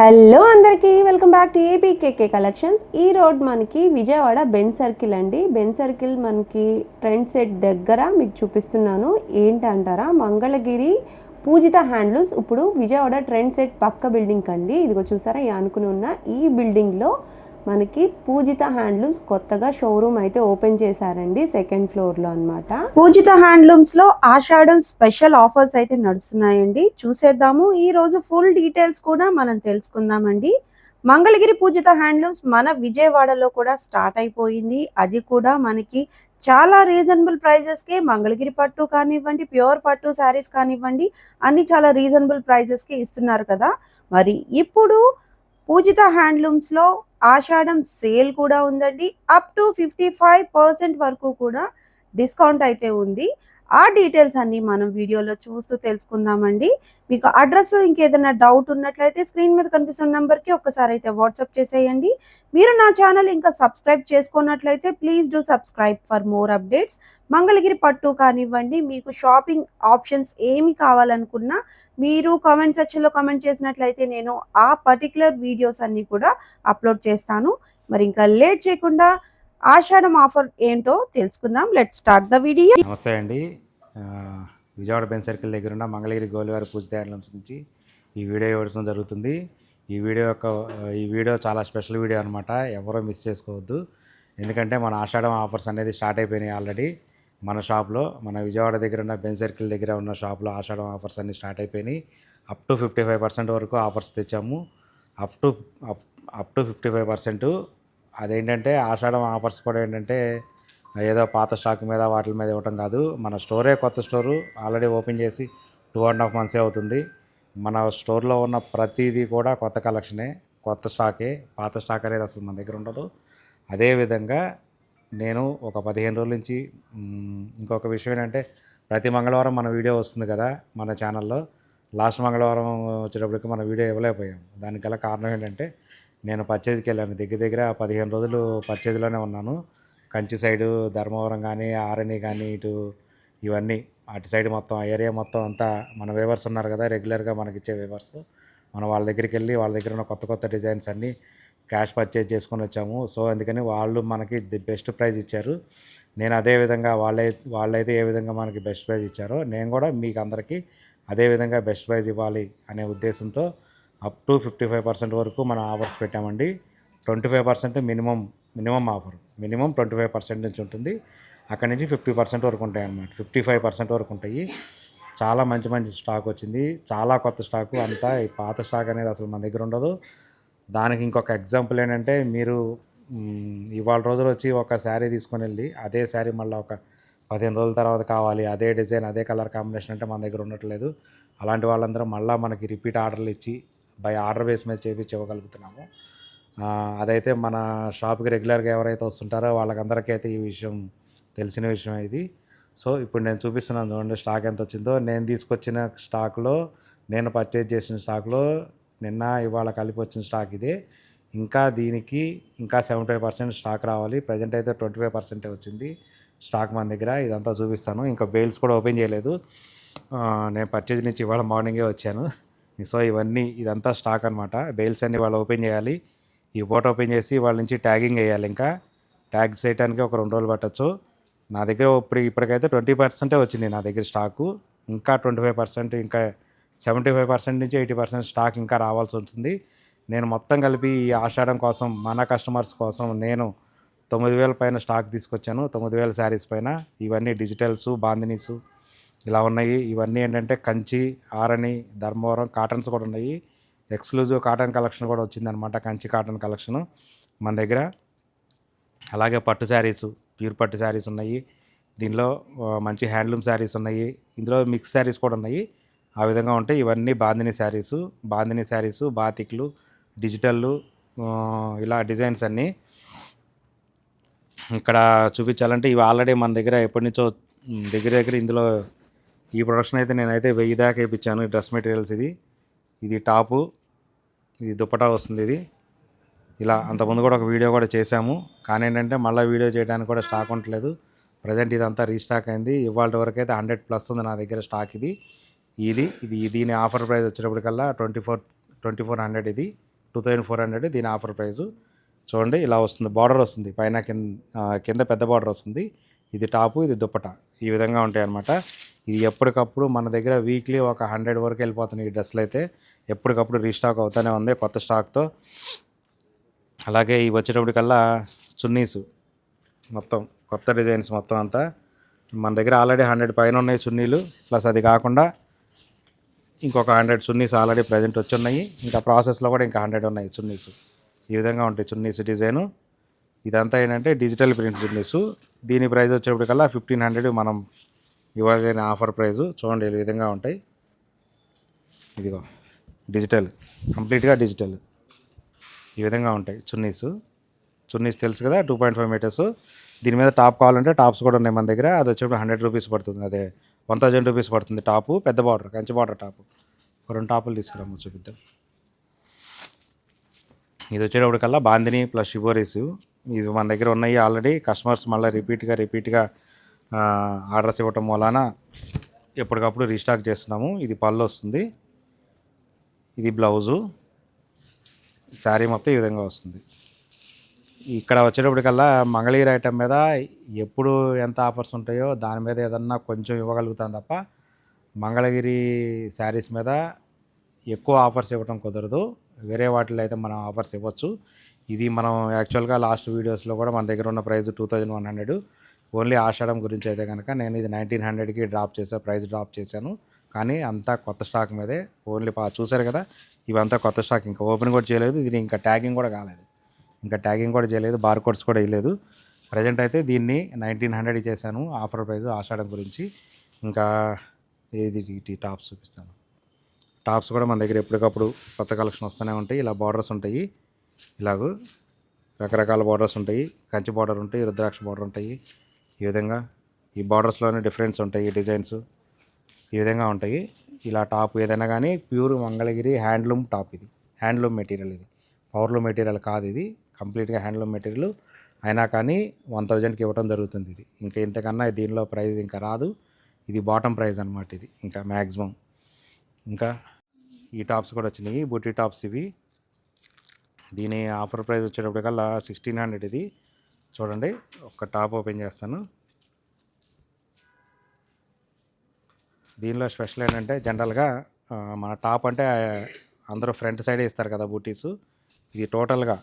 Hello అందరికీ welcome back to APKK collections. ఈ road మనకి విజయవాడ బెన్ సర్కిల్ అండి. బెన్ సర్కిల్ మనకి ట్రెండ్ సెట్ దగ్గర మీకు చూపిస్తున్నాను. ఏంటంటారా, మంగళగిరి పూజిత హ్యాండ్లూమ్స్ ఇప్పుడు విజయవాడ ట్రెండ్ సెట్ పక్క బిల్డింగ్ అండి. ఇదిగో చూసారా, ఈ అనుకుని ఉన్న ఈ బిల్డింగ్లో మనకి పూజిత హ్యాండ్లూమ్స్ కొత్తగా షోరూమ్ అయితే ఓపెన్ చేశారండి, సెకండ్ ఫ్లోర్లో అనమాట. పూజిత హ్యాండ్లూమ్స్లో ఆషాఢం స్పెషల్ ఆఫర్స్ అయితే నడుస్తున్నాయండి. చూసేద్దాము. ఈ రోజు ఫుల్ డీటెయిల్స్ కూడా మనం తెలుసుకుందామండి. మంగళగిరి పూజిత హ్యాండ్లూమ్స్ మన విజయవాడలో కూడా స్టార్ట్ అయిపోయింది. అది కూడా మనకి చాలా రీజనబుల్ ప్రైజెస్కే మంగళగిరి పట్టు కానివ్వండి, ప్యూర్ పట్టు శారీస్ కానివ్వండి, అన్ని చాలా రీజనబుల్ ప్రైజెస్కి ఇస్తున్నారు కదా. మరి ఇప్పుడు పూజిత హ్యాండ్లూమ్స్లో ఆషాఢం సేల్ కూడా ఉందండి. అప్ టు 55% వరకు కూడా డిస్కౌంట్ అయితే ఉంది. ఆ డీటెయిల్స్ అన్నీ మనం వీడియోలో చూస్తూ తెలుసుకుందామండి. మీకు అడ్రస్లో ఇంకేదైనా డౌట్ ఉన్నట్లయితే స్క్రీన్ మీద కనిపిస్తున్న నెంబర్కి ఒక్కసారి అయితే వాట్సాప్ చేసేయండి. మీరు నా ఛానల్ ఇంకా సబ్స్క్రైబ్ చేసుకున్నట్లయితే please do subscribe for more updates. Mangalagiri పట్టు కానివ్వండి, మీకు షాపింగ్ ఆప్షన్స్ ఏమి కావాలనుకున్నా మీరు కామెంట్ సెక్షన్లో కామెంట్ చేసినట్లయితే నేను ఆ పర్టికులర్ వీడియోస్ అన్నీ కూడా అప్లోడ్ చేస్తాను. మరి ఇంకా లేట్ చేయకుండా ఆషాఢం ఆఫర్ ఏంటో తెలుసుకుందాం. Let start the video. నమస్తే అండి. విజయవాడ బెన్ సర్కిల్ దగ్గర ఉన్న మంగళగిరి గోలివారి పూజిత హ్యాండ్లూమ్స్ నుంచి ఈ వీడియో ఇవ్వడం జరుగుతుంది. ఈ వీడియో చాలా స్పెషల్ వీడియో అనమాట. ఎవరో మిస్ చేసుకోవద్దు. ఎందుకంటే మన ఆషాఢం ఆఫర్స్ అనేది స్టార్ట్ అయిపోయినాయి ఆల్రెడీ. మన షాప్లో, మన విజయవాడ దగ్గర ఉన్న బెన్ సర్కిల్ దగ్గర ఉన్న షాప్లో ఆషాఢం ఆఫర్స్ అన్నీ స్టార్ట్ అయిపోయినాయి. అప్ టు 55% వరకు ఆఫర్స్ తెచ్చాము. Up to 55%. అదేంటంటే ఆషాఢం ఆఫర్స్ కూడా ఏంటంటే ఏదో పాత స్టాక్ మీద వాటి మీద ఇవ్వటం కాదు. మన స్టోరే కొత్త స్టోరు ఆల్రెడీ ఓపెన్ చేసి 2.5 months అవుతుంది. మన స్టోర్లో ఉన్న ప్రతిదీ కూడా కొత్త కలెక్షనే, కొత్త స్టాకే. పాత స్టాక్ అనేది అసలు మన దగ్గర ఉండదు. అదేవిధంగా నేను ఒక 15 రోజుల నుంచి ఇంకొక విషయం ఏంటంటే, ప్రతి మంగళవారం మన వీడియో వస్తుంది కదా మన ఛానల్లో. లాస్ట్ మంగళవారం వచ్చేటప్పటికి మన వీడియో ఇవ్వలేకపోయాం. దానికి గల కారణం ఏంటంటే, నేను పర్చేజ్కి వెళ్ళాను. దగ్గర 15 రోజులు పర్చేజ్లోనే ఉన్నాను. కంచి సైడు, ధర్మవరం కానీ, ఆరణి కానీ, ఇటు ఇవన్నీ అటు సైడ్ మొత్తం ఆ ఏరియా మొత్తం అంతా మన వేవర్స్ ఉన్నారు కదా, రెగ్యులర్గా మనకిచ్చే వేవర్స్. మనం వాళ్ళ దగ్గరికి వెళ్ళి వాళ్ళ దగ్గర ఉన్న కొత్త డిజైన్స్ అన్నీ క్యాష్ పర్చేజ్ చేసుకొని వచ్చాము. సో అందుకని వాళ్ళు మనకి ది బెస్ట్ ప్రైస్ ఇచ్చారు. నేను అదేవిధంగా వాళ్ళైతే ఏ విధంగా మనకి బెస్ట్ ప్రైస్ ఇచ్చారో నేను కూడా మీకు అందరికీ అదేవిధంగా బెస్ట్ ప్రైస్ ఇవ్వాలి అనే ఉద్దేశంతో అప్ టు 55% వరకు మనం ఆఫర్స్ పెట్టామండి. 25% మినిమం ఆఫర్. మినిమం 25% నుంచి ఉంటుంది. అక్కడి నుంచి 50% వరకు ఉంటాయి అన్నమాట. 55% వరకు ఉంటాయి. చాలా మంచి స్టాక్ వచ్చింది. చాలా కొత్త స్టాకు. అంతా ఈ పాత స్టాక్ అనేది అసలు మన దగ్గర ఉండదు. దానికి ఇంకొక ఎగ్జాంపుల్ ఏంటంటే, మీరు ఇవాళ రోజులు వచ్చి ఒక శారీ తీసుకొని వెళ్ళి అదే శారీ మళ్ళీ ఒక 15 రోజుల తర్వాత కావాలి, అదే డిజైన్ అదే కలర్ కాంబినేషన్ అంటే మన దగ్గర ఉండట్లేదు. అలాంటి వాళ్ళందరూ మళ్ళీ మనకి రిపీట్ ఆర్డర్లు ఇచ్చి బై ఆర్డర్ బేస్ మీద చేపించి ఇవ్వగలుగుతున్నాము. అదైతే మన షాప్కి రెగ్యులర్గా ఎవరైతే వస్తుంటారో వాళ్ళకందరికీ అయితే ఈ విషయం తెలిసిన విషయం ఇది. సో ఇప్పుడు నేను చూపిస్తున్నాను చూడండి స్టాక్ ఎంత వచ్చిందో. నేను తీసుకొచ్చిన స్టాక్లో, నేను పర్చేజ్ చేసిన స్టాక్లో నిన్న ఇవాళ కలిపి వచ్చిన స్టాక్ ఇదే. ఇంకా దీనికి ఇంకా 75% స్టాక్ రావాలి. ప్రజెంట్ అయితే 25% వచ్చింది స్టాక్ మన దగ్గర. ఇదంతా చూపిస్తాను. ఇంకా బెయిల్స్ కూడా ఓపెన్ చేయలేదు. నేను పర్చేజ్ నుంచి ఇవాళ మార్నింగే వచ్చాను. సో ఇదంతా స్టాక్ అనమాట. బెయిల్స్ అన్ని వాళ్ళు ఓపెన్ చేయాలి. ఈ బోట్ ఓపెన్ చేసి వాళ్ళ నుంచి ట్యాగింగ్ వేయాలి. ఇంకా ట్యాగ్ చేయడానికి ఒక 2 రోజులు పట్టచ్చు. నా దగ్గర ఇప్పటికైతే 20% వచ్చింది నా దగ్గర స్టాకు. ఇంకా 25%, ఇంకా 75% నుంచి 80% స్టాక్ ఇంకా రావాల్సి ఉంటుంది. నేను మొత్తం కలిపి ఈ ఆషాఢం కోసం మన కస్టమర్స్ కోసం నేను 9,000 పైన స్టాక్ తీసుకొచ్చాను. 9,000 శారీస్ పైన. ఇవన్నీ డిజిటల్స్, బాందినీసు ఇలా ఉన్నాయి. ఇవన్నీ ఏంటంటే కంచి, ఆరణి, ధర్మవరం కాటన్స్ కూడా ఉన్నాయి. ఎక్స్క్లూజివ్ కాటన్ కలెక్షన్ కూడా వచ్చిందనమాట. కంచి కాటన్ కలెక్షను మన దగ్గర. అలాగే పట్టు శారీసు, ప్యూర్ పట్టు శారీస్ ఉన్నాయి. దీనిలో మంచి హ్యాండ్లూమ్ శారీస్ ఉన్నాయి. ఇందులో మిక్స్ శారీస్ కూడా ఉన్నాయి. ఆ విధంగా ఉంటాయి. ఇవన్నీ బాందినీ శారీసు, బాతిక్లు, డిజిటల్లు, ఇలా డిజైన్స్ అన్నీ ఇక్కడ చూపించాలంటే ఇవి ఆల్రెడీ మన దగ్గర ఎప్పటి నుంచో దగ్గర ఇందులో ఈ ప్రొడక్షన్ అయితే నేనైతే 1000 దాకా వేయించాను. డ్రెస్ మెటీరియల్స్ ఇది టాపు, ఇది దుపటా వస్తుంది. ఇది ఇలా అంతకుముందు కూడా ఒక వీడియో కూడా చేశాము. కానీ ఏంటంటే మళ్ళీ వీడియో చేయడానికి కూడా స్టాక్ ఉండట్లేదు. ప్రజెంట్ ఇదంతా రీస్టాక్ అయింది. ఇవాళ వరకు అయితే 100+ ఉంది నా దగ్గర స్టాక్. దీని ఆఫర్ ప్రైస్ వచ్చేటప్పటికల్లా 2400. 2400 దీని ఆఫర్ ప్రైజు. చూడండి ఇలా వస్తుంది, బార్డర్ వస్తుంది పైన కింద పెద్ద బార్డర్ వస్తుంది. ఇది టాపు, ఇది దుప్పట, ఈ విధంగా ఉంటాయి అన్నమాట. ఇది ఎప్పటికప్పుడు మన దగ్గర వీక్లీ ఒక 100 వరకు వెళ్ళిపోతున్నాయి ఈ డ్రెస్సులు అయితే. ఎప్పటికప్పుడు రీస్టాక్ అవుతూనే ఉంది కొత్త స్టాక్తో. అలాగే ఇవి వచ్చేటప్పటికల్లా చున్నీసు మొత్తం కొత్త డిజైన్స్ మొత్తం అంతా మన దగ్గర ఆల్రెడీ 100 పైన ఉన్నాయి చున్నీలు. ప్లస్ అది కాకుండా ఇంకొక 100 చున్నీస్ ఆల్రెడీ ప్రజెంట్ వచ్చి ఉన్నాయి. ఇంకా ప్రాసెస్లో కూడా ఇంకా 100 ఉన్నాయి చున్నీస్. ఈ విధంగా ఉంటాయి చున్నీస్ డిజైను. ఇదంతా ఏంటంటే డిజిటల్ ప్రింట్ చున్నీసు. దీని ప్రైస్ వచ్చేప్పటికల్లా 1500 మనం ఇవ్వగలిగిన ఆఫర్ ప్రైజు. చూడండి ఈ విధంగా ఉంటాయి. ఇదిగో డిజిటల్, కంప్లీట్గా డిజిటల్, ఈ విధంగా ఉంటాయి చున్నీస్ తెలుసు కదా, 2.5 మీటర్స్. దీని మీద టాప్ కావాలంటే టాప్స్ కూడా ఉన్నాయి మన దగ్గర. అది వచ్చేప్పుడు 100 రూపీస్ పడుతుంది, అదే 1000 రూపీస్ పడుతుంది టాపు. పెద్ద బార్డర్, కంచి బార్డర్ టాపు. 2 టాపులు తీసుకురాము చూపిద్దాం. ఇది వచ్చేటప్పటికల్లా బాందిని ప్లస్ షిబోరీస్. ఇవి మన దగ్గర ఉన్నాయి ఆల్రెడీ. కస్టమర్స్ మళ్ళీ రిపీట్గా ఆర్డర్స్ ఇవ్వటం వలన ఎప్పటికప్పుడు రీస్టాక్ చేస్తున్నాము. ఇది పళ్ళు వస్తుంది, ఇది బ్లౌజు, శారీ మొత్తం ఈ విధంగా వస్తుంది. ఇక్కడ వచ్చేటప్పటికల్లా మంగళగిరి ఐటమ్ మీద ఎప్పుడు ఎంత ఆఫర్స్ ఉంటాయో దాని మీద ఏదన్నా కొంచెం ఇవ్వగలుగుతాం తప్ప మంగళగిరి శారీస్ మీద ఎక్కువ ఆఫర్స్ ఇవ్వడం కుదరదు. వేరే వాటిలో అయితే మనం ఆఫర్స్ ఇవ్వచ్చు. ఇది మనం యాక్చువల్గా లాస్ట్ వీడియోస్లో కూడా మన దగ్గర ఉన్న ప్రైస్ 2100. ఓన్లీ ఆషాఢం గురించి అయితే కనుక నేను ఇది 1900కి ప్రైస్ డ్రాప్ చేశాను. కానీ అంతా కొత్త స్టాక్ మీదే. ఓన్లీ చూసారు కదా, ఇవంతా కొత్త స్టాక్. ఇంకా ఓపెన్ కూడా చేయలేదు, ఇది ఇంకా ట్యాగింగ్ కూడా కాలేదు, బార్ కోడ్స్ కూడా వేయలేదు. ప్రజెంట్ అయితే దీన్ని 1900 చేశాను ఆఫర్ ప్రైస్ ఆషాఢం గురించి. ఇంకా ఇది టాప్స్ చూపిస్తాను. టాప్స్ కూడా మన దగ్గర ఎప్పటికప్పుడు కొత్త కలెక్షన్ వస్తూనే ఉంటాయి. ఇలా బార్డర్స్ ఉంటాయి, ఇలాగూ రకరకాల బార్డర్స్ ఉంటాయి. కంచి బార్డర్ ఉంటాయి, రుద్రాక్ష బార్డర్ ఉంటాయి. ఈ విధంగా ఈ బార్డర్స్లోనే డిఫరెన్స్ ఉంటాయి, డిజైన్స్ ఈ విధంగా ఉంటాయి. ఇలా టాప్ ఏదైనా కానీ ప్యూర్ మంగళగిరి హ్యాండ్లూమ్ టాప్. ఇది హ్యాండ్లూమ్ మెటీరియల్, ఇది పవర్లూమ్ మెటీరియల్ కాదు, ఇది కంప్లీట్గా హ్యాండ్లూమ్ మెటీరియల్. అయినా కానీ 1000కి ఇవ్వడం జరుగుతుంది. ఇది ఇంకా ఇంతకన్నా దీనిలో ప్రైస్ ఇంకా రాదు. ఇది బాటమ్ ప్రైస్ అనమాట, ఇది ఇంకా మ్యాక్సిమం. ఇంకా ఈ టాప్స్ కూడా వచ్చినాయి, బూటీ టాప్స్ ఇవి. దీని ఆఫర్ ప్రైస్ వచ్చేటప్పటికల్లా 1600. ఇది చూడండి, ఒక టాప్ ఓపెన్ చేస్తాను. దీనిలో స్పెషల్ ఏంటంటే జనరల్గా మన టాప్ అంటే అందరూ ఫ్రంట్ సైడే ఇస్తారు కదా బూటీసు. ఇది టోటల్గా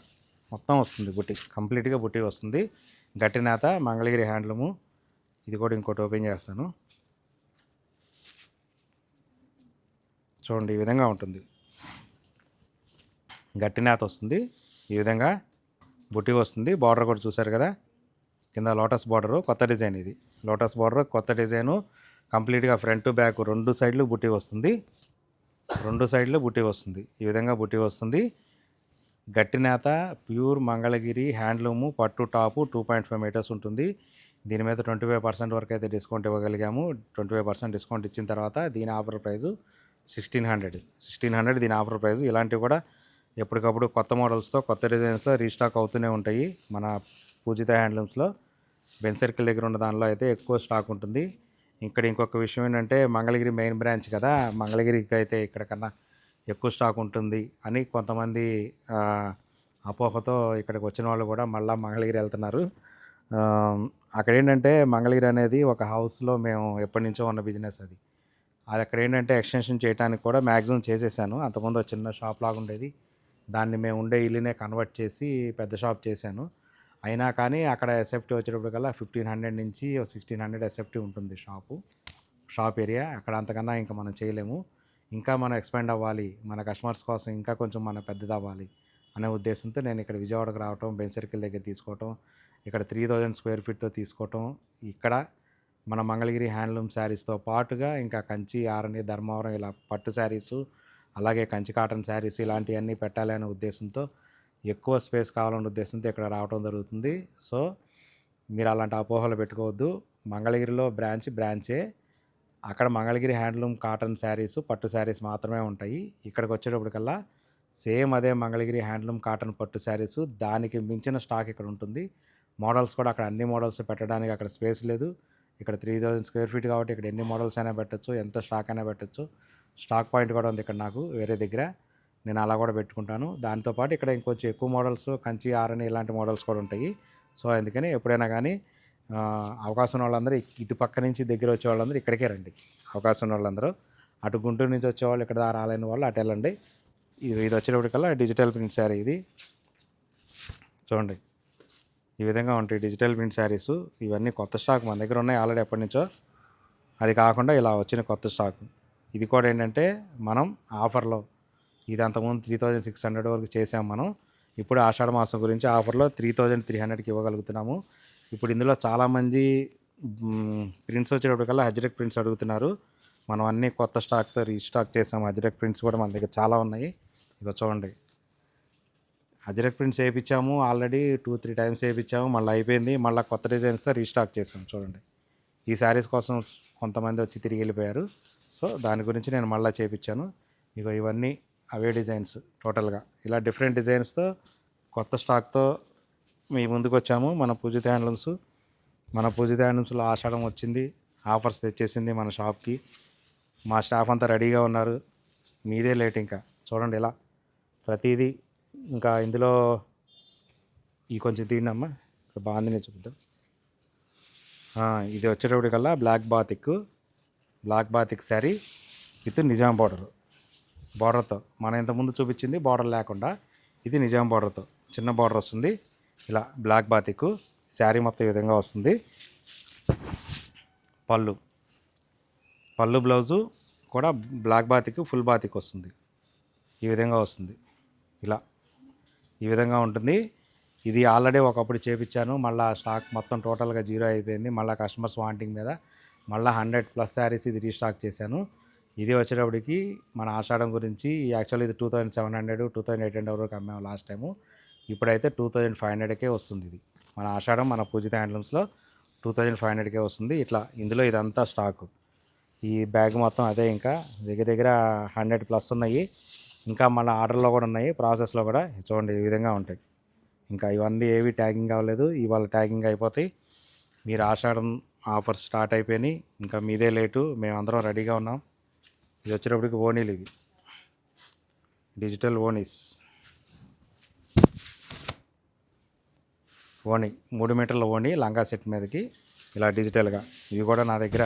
మొత్తం వస్తుంది బుట్టి, కంప్లీట్గా బుట్టి వస్తుంది. గట్టి నేత మంగళగిరి హ్యాండ్లూము. ఇది కూడా ఇంకోటి ఓపెన్ చేస్తాను, చూడండి ఈ విధంగా ఉంటుంది. గట్టి నేత వస్తుంది, ఈ విధంగా బుట్టి వస్తుంది. బార్డర్ కూడా చూసారు కదా, కింద లోటస్ బార్డరు, కొత్త డిజైన్. ఇది లోటస్ బార్డర్, కొత్త డిజైను. కంప్లీట్గా ఫ్రంట్ బ్యాక్ 2 సైడ్లు బుట్టి వస్తుంది, ఈ విధంగా బుట్టి వస్తుంది. గట్టి నేత ప్యూర్ మంగళగిరి హ్యాండ్లూము పట్టు టాపు 2.5 మీటర్స్ ఉంటుంది. దీని మీద 25% వరకు అయితే డిస్కౌంట్ ఇవ్వగలిగాము. 25% డిస్కౌంట్ ఇచ్చిన తర్వాత దీని ఆఫర్ ప్రైజు 1600 దీని ఆఫర్ ప్రైజు. ఇలాంటివి కూడా ఎప్పటికప్పుడు కొత్త మోడల్స్తో కొత్త డిజైన్స్తో రీస్టాక్ అవుతూనే ఉంటాయి మన పూజిత హ్యాండ్లూమ్స్లో. బెన్ సర్కిల్ దగ్గర ఉన్న దానిలో అయితే ఎక్కువ స్టాక్ ఉంటుంది. ఇక్కడ ఇంకొక విషయం ఏంటంటే మంగళగిరి మెయిన్ బ్రాంచ్ కదా, మంగళగిరికి అయితే ఇక్కడ కన్నా ఎక్కువ స్టాక్ ఉంటుంది అని కొంతమంది అపోహతో ఇక్కడికి వచ్చిన వాళ్ళు కూడా మళ్ళీ మంగళగిరి వెళ్తున్నారు. అక్కడ ఏంటంటే మంగళగిరి అనేది ఒక హౌస్లో మేము ఎప్పటి నుంచో ఉన్న బిజినెస్. అది అక్కడ ఏంటంటే ఎక్స్టెన్షన్ చేయడానికి కూడా మ్యాక్సిమం చేసేసాను. అంతకుముందు చిన్న షాప్ లాగా ఉండేది, దాన్ని మేము ఉండే ఇల్లునే కన్వర్ట్ చేసి పెద్ద షాప్ చేశాను. అయినా కానీ అక్కడ ఎస్ఎఫ్టీ వచ్చేటప్పటికల్లా 1500 నుంచి 1600 ఎస్ఎఫ్టీ ఉంటుంది షాప్ ఏరియా. అక్కడ అంతకన్నా ఇంకా మనం చేయలేము. ఇంకా మనం ఎక్స్పాండ్ అవ్వాలి, మన కస్టమర్స్ కోసం ఇంకా కొంచెం మనం పెద్దది అవ్వాలి అనే ఉద్దేశంతో నేను ఇక్కడ విజయవాడకు రావటం, బెన్ సర్కిల్ దగ్గర తీసుకోవటం, ఇక్కడ 3000 స్క్వేర్ ఫీట్తో తీసుకోవటం. ఇక్కడ మన మంగళగిరి హ్యాండ్లూమ్ శారీస్తో పాటుగా ఇంకా కంచి, ఆరణి, ధర్మవరం ఇలా పట్టు శారీసు, అలాగే కంచి కాటన్ శారీస్ ఇలాంటివన్నీ పెట్టాలి అనే ఉద్దేశంతో, ఎక్కువ స్పేస్ కావాలనే ఉద్దేశంతో ఇక్కడ రావడం జరుగుతుంది. సో మీరు అలాంటి అపోహలు పెట్టుకోవద్దు. మంగళగిరిలో బ్రాంచే. అక్కడ మంగళగిరి హ్యాండ్లూమ్ కాటన్ శారీసు, పట్టు శారీస్ మాత్రమే ఉంటాయి. ఇక్కడికి వచ్చేటప్పటికల్లా సేమ్ అదే మంగళగిరి హ్యాండ్లూమ్ కాటన్ పట్టు శారీసు, దానికి మించిన స్టాక్ ఇక్కడ ఉంటుంది. మోడల్స్ కూడా అక్కడ అన్ని మోడల్స్ పెట్టడానికి అక్కడ స్పేస్ లేదు. ఇక్కడ 3000 స్క్వేర్ ఫీట్ కాబట్టి ఇక్కడ ఎన్ని మోడల్స్ అయినా పెట్టచ్చు, ఎంత స్టాక్ అయినా పెట్టచ్చు. స్టాక్ పాయింట్ కూడా ఉంది ఇక్కడ నాకు వేరే దగ్గర. నేను అలా కూడా పెట్టుకుంటాను. దాంతోపాటు ఇక్కడ ఇంకొంచెం ఎక్కువ మోడల్స్ కంచి ఆరని ఇలాంటి మోడల్స్ కూడా ఉంటాయి. సో అందుకని ఎప్పుడైనా కానీ అవకాశం ఉన్న వాళ్ళందరూ ఇటు పక్క నుంచి దగ్గర వచ్చే వాళ్ళందరూ ఇక్కడికే రండి. అవకాశం ఉన్న వాళ్ళందరూ అటు గుంటూరు నుంచి వచ్చేవాళ్ళు ఇక్కడ రాలేని వాళ్ళు అటు వెళ్ళండి. ఇది వచ్చేటప్పటికల్లా డిజిటల్ ప్రింట్ శారీ. ఇది చూడండి, ఈ విధంగా ఉంటాయి డిజిటల్ ప్రింట్ శారీస్. ఇవన్నీ కొత్త స్టాక్ మన దగ్గర ఉన్నాయి ఆల్రెడీ ఎప్పటి నుంచో. అది కాకుండా ఇలా వచ్చిన కొత్త స్టాక్. ఇది కూడా ఏంటంటే మనం ఆఫర్లో, ఇది అంతకుముందు 3600 వరకు చేసాం మనం. ఇప్పుడు ఆషాఢ మాసం గురించి ఆఫర్లో 3300కి ఇవ్వగలుగుతున్నాము. ఇప్పుడు ఇందులో చాలామంది ప్రింట్స్ వచ్చేటప్పటికల్లా అజ్రక్ ప్రింట్స్ అడుగుతున్నారు. మనం అన్నీ కొత్త స్టాక్తో రీస్టాక్ చేసాము. అజ్రక్ ప్రింట్స్ కూడా మన దగ్గర చాలా ఉన్నాయి. ఇక చూడండి, అజ్రక్ ప్రింట్స్ వేయించాము ఆల్రెడీ 2-3 టైమ్స్ వేయించాము, మళ్ళీ అయిపోయింది. మళ్ళీ కొత్త డిజైన్స్తో రీస్టాక్ చేసాం. చూడండి, ఈ శారీస్ కోసం కొంతమంది వచ్చి తిరిగి వెళ్ళిపోయారు. సో దాని గురించి నేను మళ్ళీ చేయించాను. ఇక ఇవన్నీ అవే డిజైన్స్ టోటల్గా ఇలా డిఫరెంట్ డిజైన్స్తో కొత్త స్టాక్తో మీ ముందుకు వచ్చాము. మన పూజిత హ్యాండ్లూమ్స్. మన పూజిత హ్యాండ్లూమ్స్లో ఆషాఢం వచ్చింది, ఆఫర్స్ తెచ్చేసింది మన షాప్కి. మా స్టాఫ్ అంతా రెడీగా ఉన్నారు. మీదే లేట్ ఇంకా. చూడండి ఇలా ప్రతిదీ. ఇంకా ఇందులో ఈ కొంచెం తీయండమ్మా, ఇక్కడ బాగుంది చూపిద్దాం. ఇది వచ్చేటప్పటికల్లా black batik sari with Nizam బార్డర్తో. మనం ఇంతకుముందు చూపించింది బార్డర్ లేకుండా, ఇది నిజాం బార్డర్తో చిన్న బార్డర్ వస్తుంది. ఇలా బ్లాక్ బాతిక్ శారీ మొత్తం ఈ విధంగా వస్తుంది. పళ్ళు బ్లౌజు కూడా బ్లాక్ బాతిక్ ఫుల్ బాతిక్ వస్తుంది. ఈ విధంగా వస్తుంది. ఇలా ఈ విధంగా ఉంటుంది. ఇది ఆల్రెడీ ఒకప్పుడు చేపించాను, మళ్ళీ స్టాక్ మొత్తం టోటల్గా జీరో అయిపోయింది. మళ్ళీ కస్టమర్స్ వాంటింగ్ మీద మళ్ళీ 100+ శారీస్ ఇది రీస్టాక్ చేశాను. ఇది వచ్చేటప్పటికి మన ఆషాఢం గురించి. యాక్చువల్లీ ఇది 2700, 2800 వరకు అమ్మాము లాస్ట్ టైము. ఇప్పుడైతే 2500కే వస్తుంది. ఇది మన ఆషాఢం మన పూజిత హ్యాండ్లూమ్స్లో 2500కే వస్తుంది. ఇట్లా ఇందులో ఇదంతా స్టాకు. ఈ బ్యాగ్ మొత్తం అదే. ఇంకా దగ్గర 100+ ఉన్నాయి. ఇంకా మన ఆర్డర్లో కూడా ఉన్నాయి, ప్రాసెస్లో కూడా. చూడండి ఈ విధంగా ఉంటాయి. ఇంకా ఇవన్నీ ఏవి ట్యాగింగ్ అవ్వలేదు, ఇవాళ ట్యాగింగ్ అయిపోతాయి. మీరు ఆషాఢం ఆఫర్స్ స్టార్ట్ అయిపోయినాయి. ఇంకా మీదే లేటు, మేమందరం రెడీగా ఉన్నాం. ఇది వచ్చేటప్పటికి ఓనీలు, ఇవి డిజిటల్ ఓనీ 3 మీటర్ల ఓనీ లంగా సెట్ మీదకి ఇలా డిజిటల్గా. ఇవి కూడా నా దగ్గర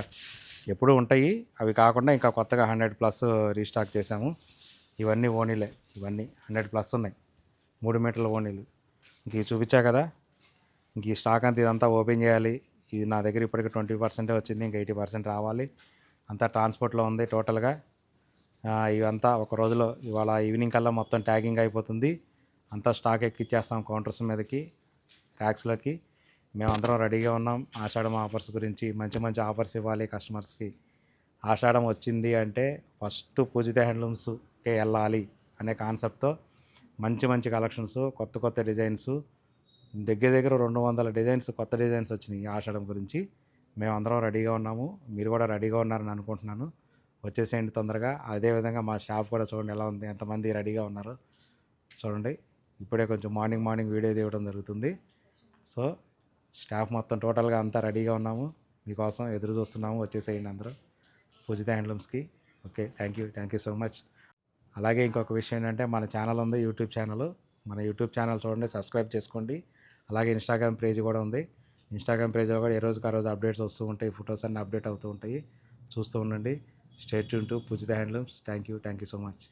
ఎప్పుడూ ఉంటాయి. అవి కాకుండా ఇంకా కొత్తగా 100+ రీస్టాక్ చేశాము. ఇవన్నీ ఓనీలే, ఇవన్నీ 100+ ఉన్నాయి. 3 మీటర్ల ఓనీలు. ఇంక ఇవి చూపించా కదా, ఇంక ఈ స్టాక్ అంతా ఇదంతా ఓపెన్ చేయాలి. ఇది నా దగ్గర ఇప్పటికి 20% వచ్చింది, ఇంకా 80% రావాలి. అంతా ట్రాన్స్పోర్ట్లో ఉంది టోటల్గా. ఇవంతా ఒక రోజులో ఇవాళ ఈవినింగ్ కల్లా మొత్తం ట్యాగింగ్ అయిపోతుంది. అంతా స్టాక్ ఎక్కిచ్చేస్తాం కౌంటర్స్ మీదకి, ట్యాక్స్లోకి. మేమందరం రెడీగా ఉన్నాం ఆషాఢం ఆఫర్స్ గురించి. మంచి ఆఫర్స్ ఇవ్వాలి కస్టమర్స్కి. ఆషాఢం వచ్చింది అంటే ఫస్ట్ పూజిత హ్యాండ్లూమ్స్కే వెళ్ళాలి అనే కాన్సెప్ట్తో మంచి కలెక్షన్స్, కొత్త డిజైన్స్, దగ్గర 200 డిజైన్స్, కొత్త డిజైన్స్ వచ్చినాయి ఈ ఆషాఢం గురించి. మేమందరం రెడీగా ఉన్నాము. మీరు కూడా రెడీగా ఉన్నారని అనుకుంటున్నాను. వచ్చేసేయండి తొందరగా. అదేవిధంగా మా స్టాఫ్ కూడా చూడండి ఎలా ఉంది, ఎంతమంది రెడీగా ఉన్నారు చూడండి. ఇప్పుడే కొంచెం మార్నింగ్ వీడియో తీయడం జరుగుతుంది. సో స్టాఫ్ మొత్తం టోటల్గా అంతా రెడీగా ఉన్నాము. మీకోసం ఎదురు చూస్తున్నాము. వచ్చేసేయండి అందరూ పూజిత హ్యాండ్లూమ్స్కి. Okay, thank you so much. అలాగే ఇంకొక విషయం ఏంటంటే, మన ఛానల్ ఉంది, యూట్యూబ్ ఛానల్. మన యూట్యూబ్ ఛానల్ చూడండి, సబ్స్క్రైబ్ చేసుకోండి. అలాగే ఇన్స్టాగ్రామ్ పేజ్ కూడా ఉంది. ఇన్స్టాగ్రామ్ పేజ్లో కూడా ఏ రోజుకి ఆ రోజు అప్డేట్స్ వస్తూ ఉంటాయి. ఫొటోస్ అన్నీ అప్డేట్ అవుతూ ఉంటాయి. చూస్తూ ఉండండి. Stay tune to Pujitha Handlooms. Thank you so much.